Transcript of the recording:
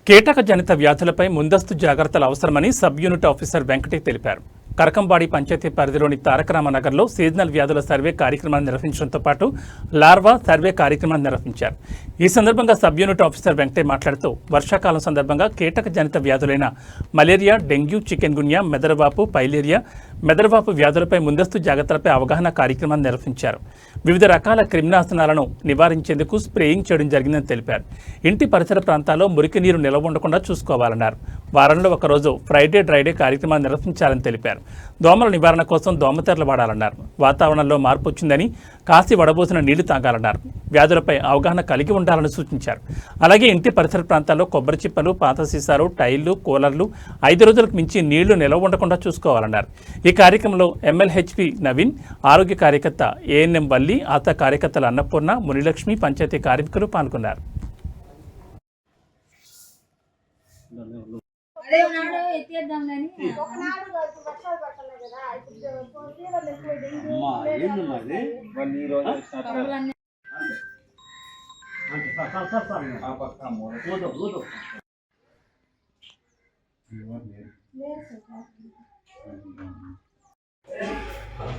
కీటక జనిత వ్యాధులపై ముందస్తు జాగ్రత్తలు అవసరమని సబ్ యూనిట్ ఆఫీసర్ వెంకటే తెలిపారు. కరకంబాడి పంచాయతీ పరిధిలోని తారకరామనగర్లో సీజనల్ వ్యాధుల సర్వే కార్యక్రమాన్ని నిర్వహించడంతో పాటు లార్వా సర్వే కార్యక్రమాన్ని నిర్వహించారు. ఈ సందర్భంగా సబ్ యూనిట్ ఆఫీసర్ వెంకటే మాట్లాడుతూ వర్షాకాలం సందర్భంగా కీటక జనిత వ్యాధులైన మలేరియా, డెంగ్యూ, చికెన్ గున్యా, మెదడువాపు, పైలేరియా, మెదడువాపు వ్యాధులపై ముందస్తు జాగ్రత్తలపై అవగాహన కార్యక్రమాన్ని నిర్వహించారు. వివిధ రకాల క్రిమినాశనాలను నివారించేందుకు స్ప్రేయింగ్ చేయడం జరిగిందని తెలిపారు. ఇంటి పరిసర ప్రాంతాల్లో మురికి నీరు నిల్వ ఉండకుండా చూసుకోవాలన్నారు. వారంలో ఒకరోజు ఫ్రైడే డ్రైడే కార్యక్రమాన్ని నిర్వహించాలని తెలిపారు. దోమల నివారణ కోసం దోమతెరలు వాడాలన్నారు. వాతావరణంలో మార్పు వచ్చిందని కాసి వడబోసిన నీళ్లు తాగాలన్నారు. వ్యాధులపై అవగాహన కలిగి ఉండాలని సూచించారు. అలాగే ఇంటి పరిసర ప్రాంతాల్లో కొబ్బరి చిప్పలు, పాత సీసాలు, టైర్లు, కూలర్లు 5 రోజులకు మించి నీళ్లు నిల్వ ఉండకుండా చూసుకోవాలన్నారు. ఈ కార్యక్రమంలో ఎమ్మెల్హెచ్పి నవీన్, ఆరోగ్య కార్యకర్త ఏఎన్ఎం వల్లి, ఆశా కార్యకర్తలు అన్నపూర్ణ, మునిలక్ష్మి, పంచాయతీ కార్మికులు పాల్గొన్నారు.